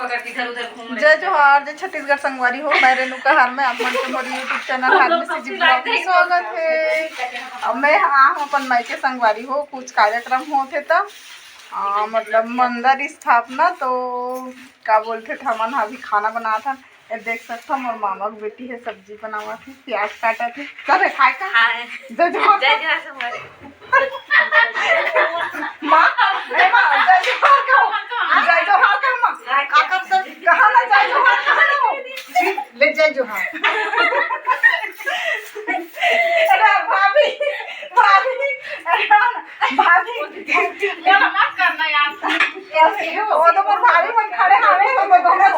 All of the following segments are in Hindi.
जय जोहार, जय छत्तीसगढ़ संगवारी हो। मैं रेणुका हार में आप मन के मोर यूट्यूब चैनल हार में ब्लॉग में स्वागत है। अब मैं हूँ अपन मायके संगवारी हो। कुछ कार्यक्रम होते तो मतलब मंदिर स्थापना तो का बोलते थे मन अभी खाना बना था। ये देख सकता मोर मामा की बेटी है, सब्जी बनावा थी, प्याज काटा थी। चल खाए का जय जोहार संगवारी माँ जय जोहार का जय जोहार का माँ काकर सब कहाँ ना जय जोहार कहाँ ले जय जोहार। अरे भाभी भाभी भाभी ये मत करना यार। वो तो पर भाभी मन खड़े हावे हम दोनों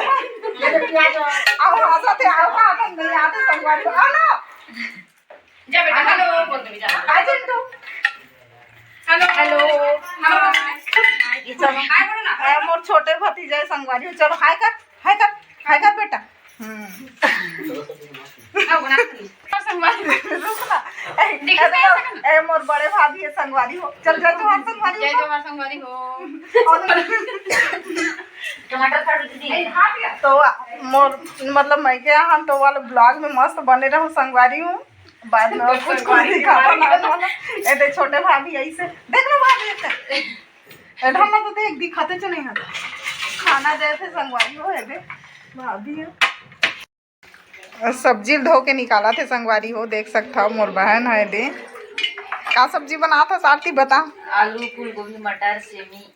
ये प्याज आओ हंसा थे आओ का अपन नहीं आते संगवारी आ ना जा बेटा हेलो बोल दे जा हाय चिंटू हेलो हेलो चलो हाय बोलो ना। मोर छोटे भतीजा है संगवारी हो। चलो हाय कर बेटा। ए मोर बड़े भाभी है संगवारी हो। चल जय जोहार संगवारी हो। जय जोहार संगवारी हो। टमाटर काट दीदी तो मोर मतलब मैं के हम तो वाला ब्लॉग में मस्त बने रहूं संगवारी हूं। बाद में कुछ दिखा ना ए दे छोटे भाभी ऐसे देख लो भाभी ए हम तो देख दिखाते चले हैं खाना जैसे संगवारी हो। है दे भाभी है सब्जी धो के निकाला थे संगवारी हो। देख सकता हो मोर बहन है दे का सब्जी बना था सारती बता। आलू फूल गोभी मटर सेमी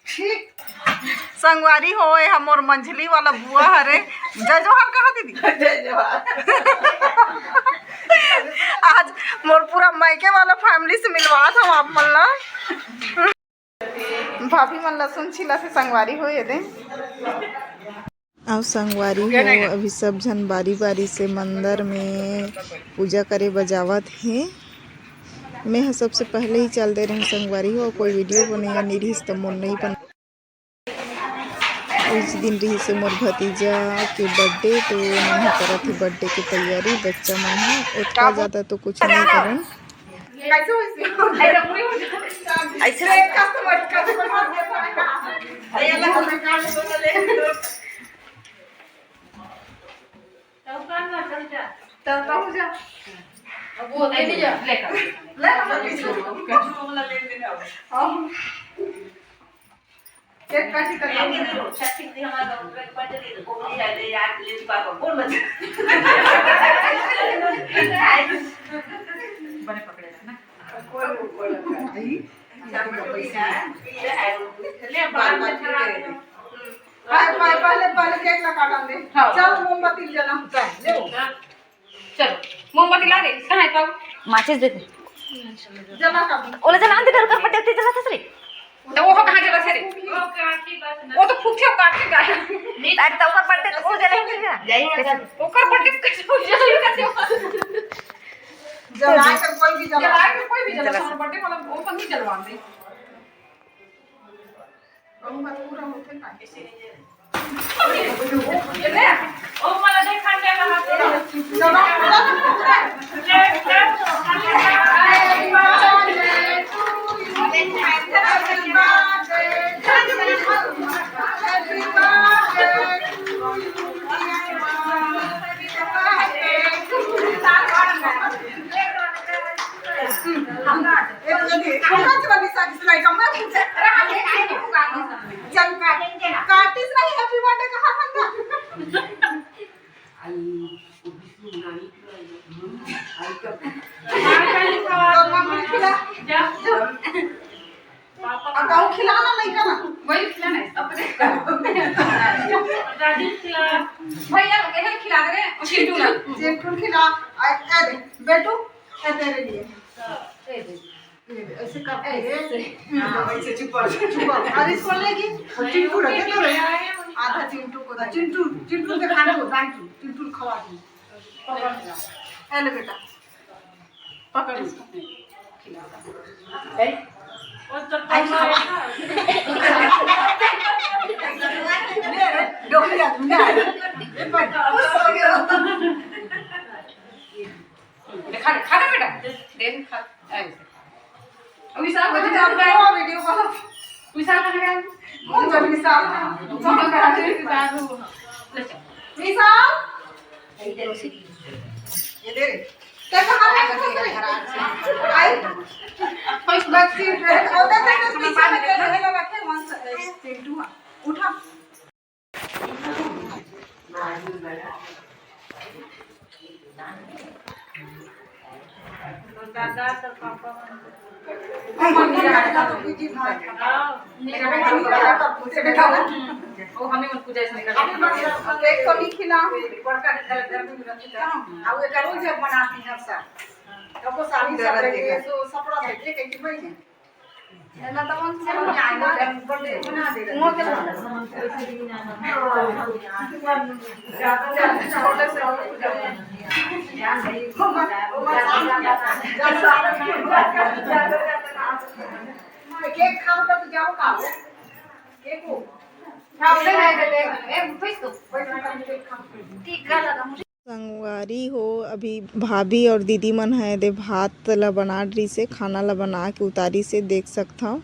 संगवारी हो। हम मोर मंझली वाला बुआ हरे जय जोहार कहा दीदी जय जोहार। आज मोर पूरा मायके वाला फैमिली से मिलवा था आप मल्ला भाभी मन लहसुन छिला से संगवारी हो। ये दे अब संगवारी हो अभी सब जन बारी बारी से मंदिर में पूजा करे बजावत है। मैं सबसे पहले ही चल दे रही संगवारी हो। कोई वीडियो बने नहीं रही तो मोर नहीं बन उस दिन रही से मोर भतीजा के बर्थडे तो नहीं करा थी बर्थडे की तैयारी। बच्चा मन है उतना ज़्यादा तो कुछ नहीं करन वो दे दीजिए लेकर केक काटी कर छत्तीस दिन हमारा डॉक्टर पर दे दो कोई जाए यार ले पापा बोल मत बने पकड़े ना कोई ले बाल मत पहले केक ला काटा दे। चल मोमबत्ती जला चल ले चलो मोमबत्ती ला दे कहां है पाऊ माचिस दे जला का ओले जला दे डर कर पटे ते जला थसरे तो वो कहां जला थे वो तो फूटे काट के गाय अरे तो ऊपर पटे तो जला ही क्या जाइए ऊपर पटे कैसे हो जाए कैसे जला कर कोई भी जला बर्थडे वाला वो तो नहीं जलवा दे पूरा होते का ये ले ओ मला दे खान के हाथ चलो कार्टिस नहीं हैप्पी बर्थडे कहा था खिलाना नहीं करना वही खिलाना है अपने दादी खिला भैया लोग ऐसे खिला दे रहे चिंटू खिला आ दे बेटू है तेरे लिए ऐसे करते हैं हां ऐसे चुप और इसको लेगी चिंटू रखे तो आधा चिंटू को चिंटू के खाने को दांगी चिंटू खवा दी पकड़ ले बेटा पकड़ खिला ए और तो डोलिया ना खा बेटा दे खा ऐसे अभी साहब वीडियो कॉल विशाल कहां गया चल विशाल विशाल ये दे क्या कहा है आई बच्ची ओदा तक पीछे में चल रहे रखे वन चिंटू उठा दादा तो पापा मन का तो बीजी भाई मेरा बेटा तो बेटा वो हमें मन पूजा से निकल केक तो नहीं खिला बड़का घर में रखी था अब ये करो जब बनाती है सब तो को सारी सब देखे तो सपड़ा देखे कहीं भाई ने ना तो मन से आएगा बर्थडे बना दे मो के ज्यादा छोटे से और पूजा ध्यान नहीं केक खाओ तो जाओ खाओ केक को खाओ ले ले ए फिस तो टीका लगा संगवारी हो अभी भाभी और दीदी मन है दे भात ला बना रही से खाना ला बना के उतारी से देख सकता हूँ।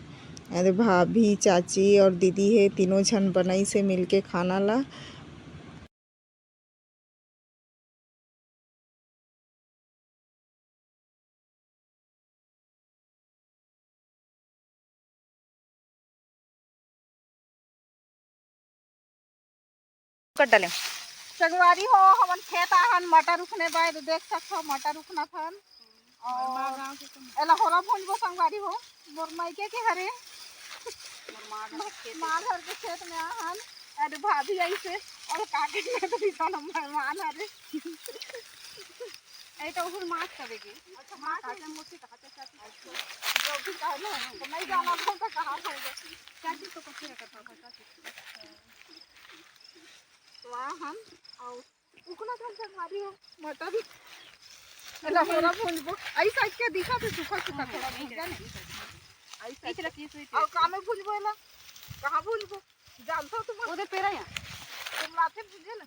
दे भाभी चाची और दीदी है तीनों झन बनाई से मिलके खाना ला। कट डाले संगवारी हो हमन खेत आहन मटर उखने बाद देख सकथो मटर उखना थन और एला होरा भुंजबो संगवारी हो मोर मायके के हरे मार घर के खेत में आहन अरे भाभी ऐसे और काके में तो बिचाना मेहमान हरे ए तो उहुर माछ करेगी अच्छा माछ काके मोटी कहते चाची जो भी कहलो तो नहीं जाना तो कहां होगा चाची तो कुछ रखा था चाची तो हम और उकना थन संगवारी हो मटर एला होरा भुंजबो ऐसा के दिखा तो सुखा सुखा थोड़ा भुंजा नहीं ऐसा इतला की सुई और कामे भुंजबो एला कहां भुंजबो जानतो तुम ओदे पेरा या तुम लाते भुंजे ना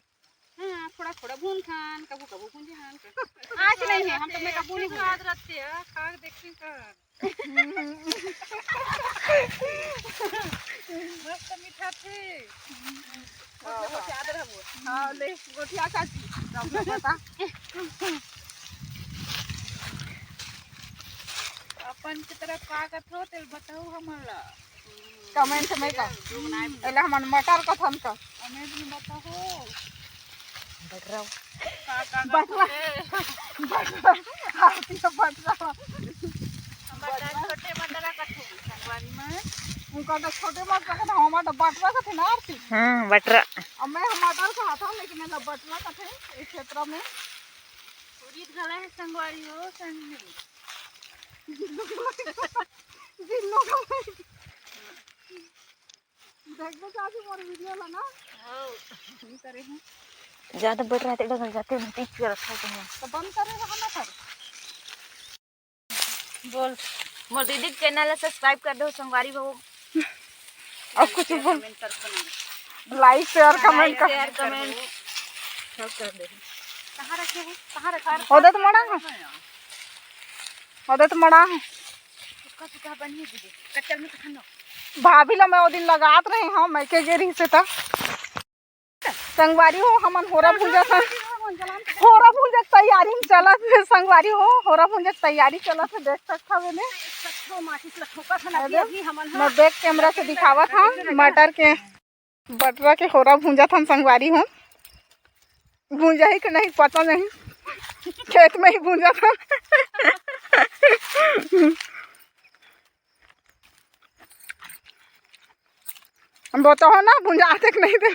हां थोड़ा थोड़ा भून खान कबू कबू भुंजे हां आज नहीं है हम तो मैं कबू नहीं याद रखते हैं खा देखती कर मस्त मीठा थे हाँ ले गोटिया चाची बता अपन की तरफ का कथो तेल बताओ हमरा कमेंट में का एला हमन मटर का थन का कमेंट में बताओ बटरा आती तो बटरा छोटे मटरा कथो संगवारी में उनका तो छोटे मटर का हमारा तो बटरा का थे ना आरती हां बटरा अब मैं मटर का था लेकिन मैं बटरा का थे इस क्षेत्र में उड़ीद गला है संगवारी हो संग में जिन्नो का देखो चाची मोर वीडियो ला ना हां नहीं करे हैं ज्यादा बटरा ते डगल जाते हैं पीछ के रखा तो बंद करे रहा ना फिर बोल मोर दीदी के चैनल सब्सक्राइब कर दो संगवारी बहू अब कुछ बोल लाइक शेयर कमेंट सब कर दे कहां रखे हैं कहां रखा होदे तो मड़ा है होदे तो मड़ा है सुखा सुखा बनिए दीदी कच्चल में खाना भाभी ला मैं ओ दिन लगात रहे हां मैं के गेरी से तक संगवारी हो हमन होरा भुंजा था होरा भुंजा तैयारी में चलत है संगवारी हो होरा भुंजा तैयारी चलत है देख सकता मैंने सत्तो माटी से ठोका खाना अभी हमन मैं बैक कैमरा से दिखावा था मटर के बटरा के होरा भुंजा था संगवारी हो भुंजा ही कि नहीं पता नहीं खेत में ही भुंजा था हम बताओ ना भुंजा तक नहीं दे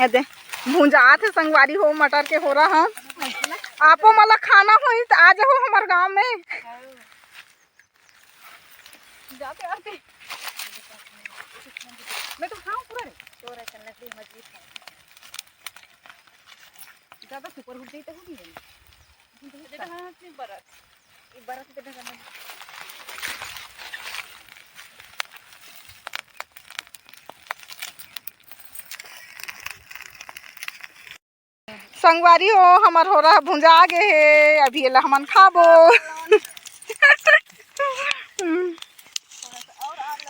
दे भुंजा थे संगवारी हो मटर के हो रहा हम आपो मला खाना हो तो आ जाओ हमारे गांव में जाते आते मैं तो खाऊं पूरा तोरा चलना की मछली ज्यादा सुपर हुई तो होगी देखा हां की बरस ये बरस के ढका संगवारी हो हमार हो रहा भुंजा आगे है अभी ये हमन खाबो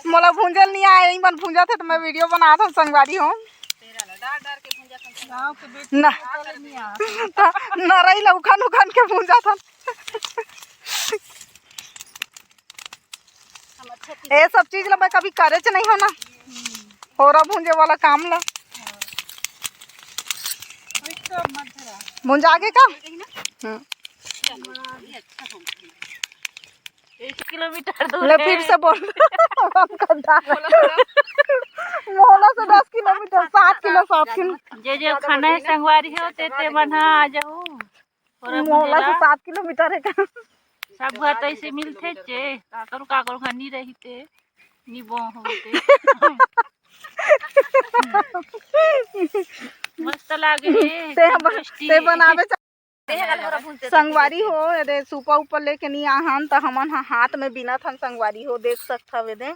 मोला भुंजल नहीं आए मन भुंजा थे तो मैं वीडियो बना था संगवारी हो ना नरई लौखन उखन के भुंजा था ये सब चीज ला मैं कभी करे च नहीं हो ना हो रहा भुंजे वाला काम ला भुंजा आगे का 1 किलोमीटर दूर ले फिर से बोल मोहला से 10 किलोमीटर 7 किलो 7 किलो जे खाना है संगवारी हो ते बना आ जाओ मोहला से 7 किलोमीटर है का सब घर तो ऐसे मिलते चे काकर खनी रहीते निबो होते मस्त लागे ते बनावे संगवारी हो दे सुपा ऊपर लेके नहीं आहन तो हमन हाथ में बिना थन संगवारी हो देख सकता वे दे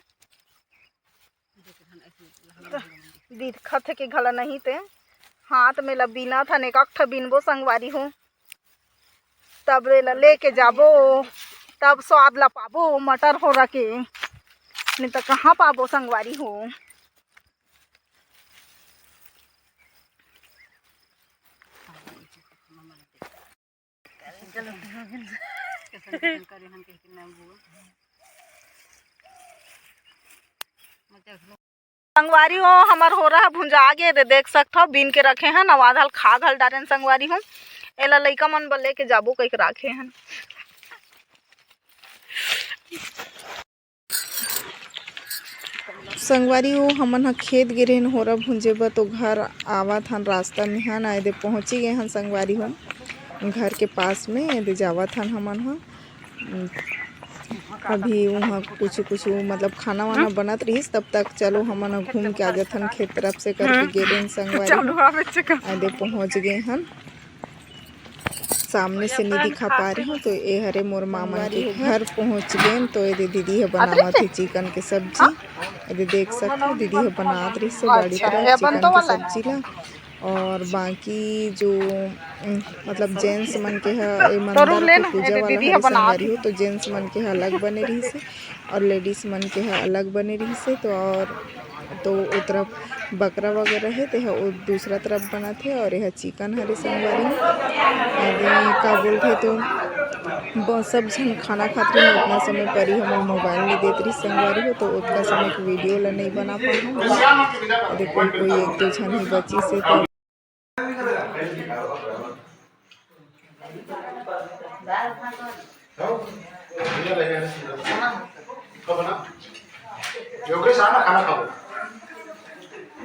दिखत के घला नहीं ते हाथ में ला बिना थन एक अठ बिनबो संगवारी हो तब रे ला लेके जाबो तब स्वाद ला पाबो मटर हो रखे नहीं तो कहाँ पाबो संगवारी हो संगवारी हो हमार हो रहा भुंजा आगे दे देख सकते हो बीन के रखे हैं नवाधल खा घल डारे संगवारी हो एला लइका मन बल लेके जाबो कई राखे हैं संगवारी हो हमन ह खेत गिरे हन होरा भुंजे ब तो घर आवत हन रास्ता में हन आए दे पहुँची गए हन संगवारी हो घर के पास में दे जावत हन हमन ह अभी वहाँ कुछ मतलब खाना वाना बनत रहीस तब तक चलो हमन घूम के आ जात हन खेत तरफ से करके गेले हन संगवारी आए दे पहुँच गए हन सामने से नहीं दिखा पा रही हूँ तो ये हरे मोर मामा के घर पहुँच गए तो ये दीदी है बनावत थी चिकन की सब्जी ये देख सकते हो दीदी है बनात रही से बड़ी तरह चिकन की सब्जी ला और बाकी जो मतलब जेंट्स मन के है मंदिर के पूजा वाला संगवारी हो तो जेंट्स मन के है अलग बने रही से और लेडीज मन के है अलग बने रही से तो और तो वो तरफ बकरा वगैरह है तो यह दूसरा तरफ बना थे और यह चिकन हरे संगवारी आदमी का बोलते तो सब जन खाना खाते हैं उतना समय पर ही हम मोबाइल नहीं देते रही संगवारी हो तो उतना समय की वीडियो ला नहीं बना पाऊँ देखो कोई एक दो जन ही बची से तो खाना खाओ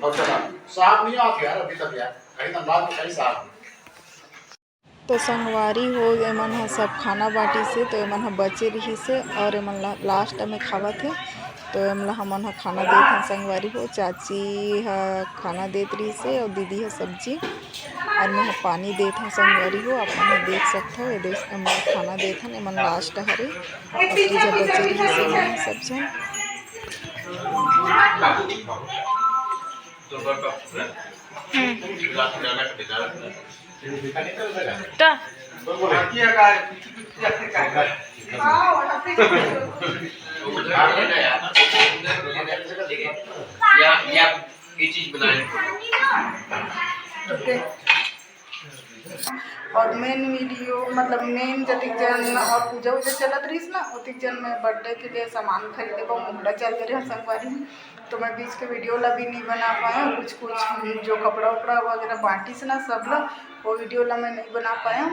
और चला साफ नहीं आते यार अभी तक यार कहीं ना बात कहीं साफ तो संगवारी हो एमन ह सब खाना बाटी से तो एमन ह बचे रही से और एमन लास्ट में खावत है तो एमला हमन ह खाना देत हैं संगवारी हो चाची ह खाना देत रही से और दीदी है सब्जी और मैं पानी देत हूँ संगवारी हो आप मन देख सकते हो ये देख एमला खाना देत हैं एमन लास्ट हरे और जब बचे रही से एमन सब जन और मेन वीडियो मतलब मेन जतिक जन और पूजा वूजा चलत रही ना उतिक जन में बर्थडे के लिए सामान खरीदे को मुहला चल रहे संगवारी तो मैं बीच के वीडियो ला भी नहीं बना पाया कुछ जो कपड़ा वपड़ा वगैरह बांटी से ना सब ला वो वीडियो ला मैं नहीं बना पाया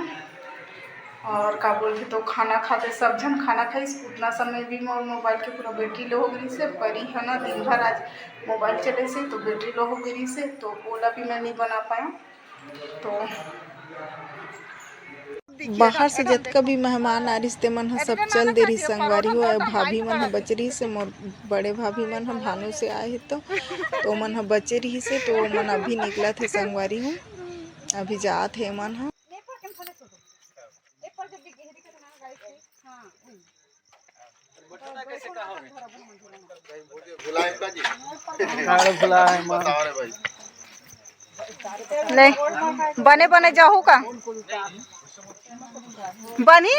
और का बोलते तो खाना खाते सब जन खाना खाई उतना समय भी मोबाइल के पूरा बैटरी लो हो गई से परी है ना दिन भर आज मोबाइल चले से तो बैटरी लो हो गई से तो ओला भी मैं नहीं बना पाया तो बाहर से जतका भी मेहमान आ रही मन ह सब चल दे रही संगवारी हो भाभी मन ह बच रही से मोर बड़े भाभी मन ह भानु से आए है तो मन ह बचे रही से तो मन अभी निकला थे संगवारी हूँ अभी जात है मन ह भुलाए का जी भुलाए बताओ रे भाई ले बने बने जाहू का बनी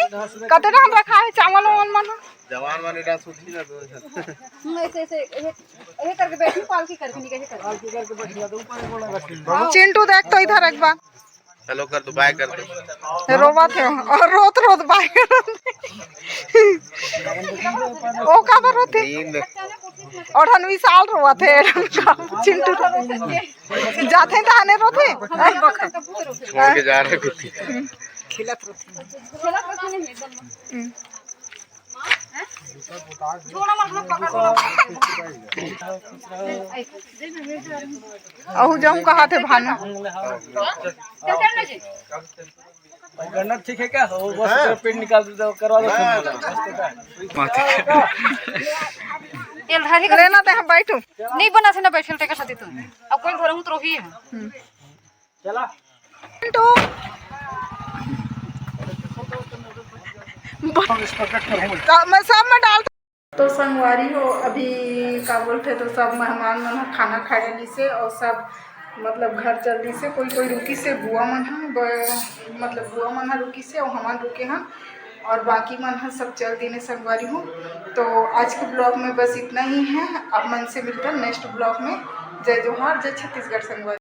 कते हम रखा है चावल वावल मन जवान वाले डांस उठी ना दो ऐसे ऐसे ये करके बैठी पालकी करके नहीं कैसे कर चिंटू देख तो इधर एक बार हेलो कर दो बाय कर दो रोवा थे और रोत रोत बाय ओ का रोते नींद और हम विशाल रोवा थे चिंटू जाते ताने रोते छोड़ के जा रहे कुत्ती खेलत रहते नहीं एकदम छोड़ा मत पकड़ अहू जाऊं कहा थे भानु क्या करना जी गन्ना ठीक है क्या हो बस पेट निकाल दो करवा दो तेल धारी कर लेना ते हम बैठू नहीं बना से ना बैठल ते का साथी तू अब कोई धरहूं तो ही है चला चिंटू मैं सब में डाल तो संगवारी हो अभी का बोलते तो सब मेहमान मन खाना खाए ली से और सब मतलब घर जल्दी से कोई कोई रुकी से बुआ मन मतलब बुआ मन रुकी से और हमार रुके हैं और बाकी मन सब चल देने संगवारी हूँ। तो आज के ब्लॉग में बस इतना ही है। अब मन से मिलता है नेक्स्ट ब्लॉग में। जय जोहार, जय छत्तीसगढ़ संगवारी।